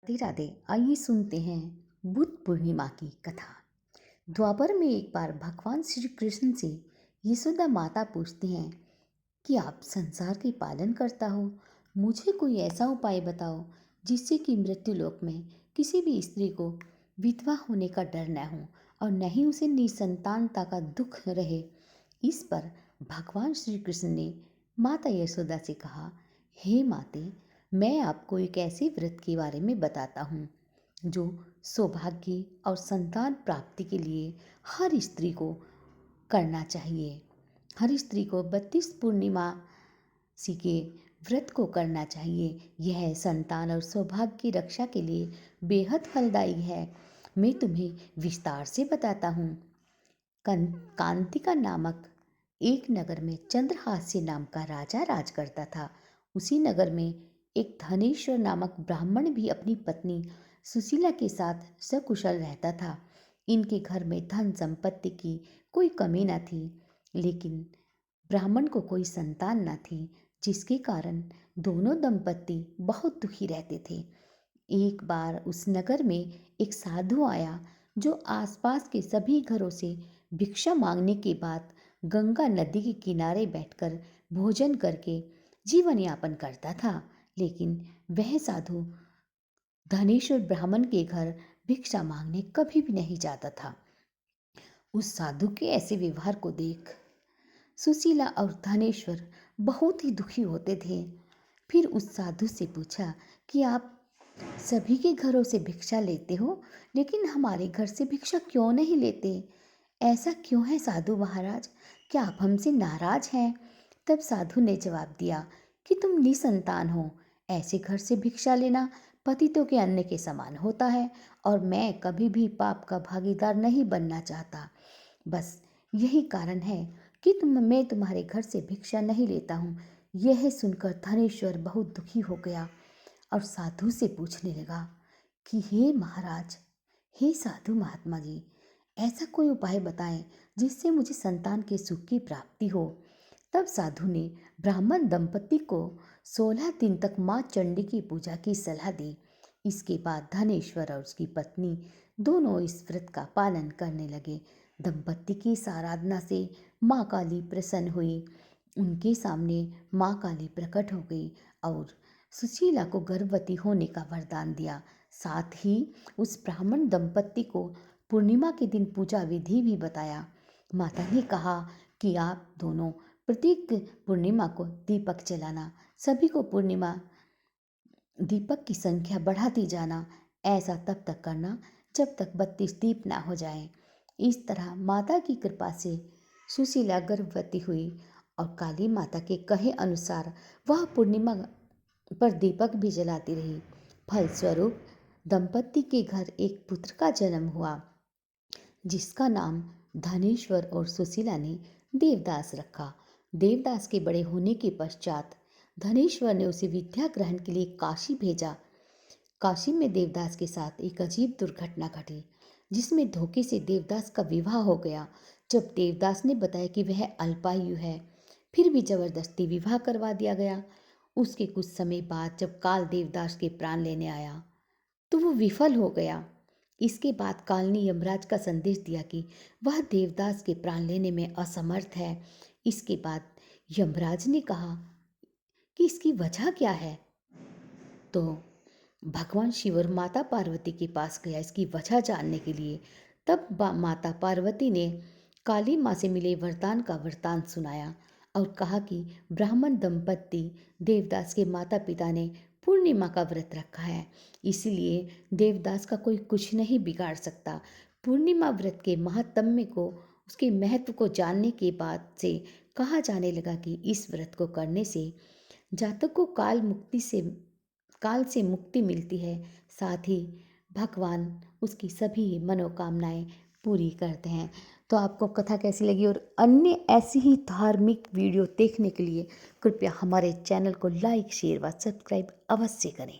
राधे राधे। आइए सुनते हैं बुद्ध पूर्णिमा की कथा। द्वापर में एक बार भगवान श्री कृष्ण से यशोदा माता पूछती हैं कि आप संसार के पालन करता हो, मुझे कोई ऐसा उपाय बताओ जिससे कि मृत्यु लोक में किसी भी स्त्री को विधवा होने का डर न हो और न ही उसे निसंतानता का दुख रहे। इस पर भगवान श्री कृष्ण ने माता यशोदा से कहा, हे माते, मैं आपको एक ऐसे व्रत के बारे में बताता हूँ जो सौभाग्य और संतान प्राप्ति के लिए हर स्त्री को करना चाहिए। हर स्त्री को 32 पूर्णिमासी के व्रत को करना चाहिए। यह संतान और सौभाग्य की रक्षा के लिए बेहद फलदायी है। मैं तुम्हें विस्तार से बताता हूँ। कांतिका नामक एक नगर में चंद्रहास्य नाम का राजा राज करता था। उसी नगर में एक धनेश्वर नामक ब्राह्मण भी अपनी पत्नी सुशीला के साथ सकुशल रहता था। इनके घर में धन संपत्ति की कोई कमी न थी, लेकिन ब्राह्मण को कोई संतान न थी, जिसके कारण दोनों दंपत्ति बहुत दुखी रहते थे। एक बार उस नगर में एक साधु आया जो आसपास के सभी घरों से भिक्षा मांगने के बाद गंगा नदी के किनारे बैठकर भोजन करके जीवन यापन करता था। लेकिन वह साधु धनेश्वर ब्राह्मण के घर भिक्षा मांगने कभी भी नहीं जाता था। उस साधु के ऐसे व्यवहार को देख सुशीला और धनेश्वर बहुत ही दुखी होते थे। फिर उस साधु से पूछा कि आप सभी के घरों से भिक्षा लेते हो, लेकिन हमारे घर से भिक्षा क्यों नहीं लेते? ऐसा क्यों है साधु महाराज? क्या आप हमसे नाराज हैं? तब साधु ने जवाब दिया कि तुम निसंतान हो, ऐसे घर से भिक्षा लेना पतितों के अन्न के समान होता है और मैं कभी भी पाप का भागीदार नहीं बनना चाहता। बस यही कारण है कि मैं तुम्हारे घर से भिक्षा नहीं लेता हूँ। यह सुनकर धनेश्वर बहुत दुखी हो गया और साधु से पूछने लगा कि हे महाराज, हे साधु महात्मा जी, ऐसा कोई उपाय बताएं जिससे मुझे संतान के सुख की प्राप्ति हो। तब साधु ने ब्राह्मण दंपति को 16 दिन तक माँ चंडी की पूजा की सलाह दी। इसके बाद धनेश्वर और उसकी पत्नी दोनों इस व्रत का पालन करने लगे। दंपति की इस आराधना से माँ काली प्रसन्न हुई। उनके सामने माँ काली प्रकट हो गई और सुशीला को गर्भवती होने का वरदान दिया। साथ ही उस ब्राह्मण दंपति को पूर्णिमा के दिन पूजा विधि भी बताया। माता ने कहा कि आप दोनों प्रत्येक पूर्णिमा को दीपक जलाना, सभी को पूर्णिमा दीपक की संख्या बढ़ाती जाना। ऐसा तब तक करना जब तक 32 दीप ना हो जाए। इस तरह माता की कृपा से सुशीला गर्भवती हुई और काली माता के कहे अनुसार वह पूर्णिमा पर दीपक भी जलाती रही। फलस्वरूप दंपति के घर एक पुत्र का जन्म हुआ, जिसका नाम धनेश्वर और सुशीला ने देवदास रखा। देवदास के बड़े होने के पश्चात धनेश्वर ने उसे विद्या ग्रहण के लिए काशी भेजा। काशी में देवदास के साथ एक अजीब दुर्घटना घटी, जिसमें धोखे से देवदास का विवाह हो गया। जब देवदास ने बताया कि वह अल्पायु है, फिर भी जबरदस्ती विवाह करवा दिया गया। उसके कुछ समय बाद जब काल देवदास के प्राण लेने आया तो वो विफल हो गया। इसके बाद काल ने यमराज का संदेश दिया कि वह देवदास के प्राण लेने में असमर्थ है। इसके बाद यमराज ने कहा कि इसकी वजह क्या है, तो भगवान शिव और माता पार्वती के पास गया इसकी वजह जानने के लिए। तब माता पार्वती ने काली माँ से मिले वरदान का वरदान सुनाया और कहा कि ब्राह्मण दंपति देवदास के माता पिता ने पूर्णिमा का व्रत रखा है, इसलिए देवदास का कोई कुछ नहीं बिगाड़ सकता। पूर्णिमा व्रत के महात्म्य को, उसके महत्व को जानने के बाद से कहा जाने लगा कि इस व्रत को करने से जातक को काल से मुक्ति मिलती है। साथ ही भगवान उसकी सभी मनोकामनाएं पूरी करते हैं। तो आपको कथा कैसी लगी और अन्य ऐसी ही धार्मिक वीडियो देखने के लिए कृपया हमारे चैनल को लाइक, शेयर व सब्सक्राइब अवश्य करें।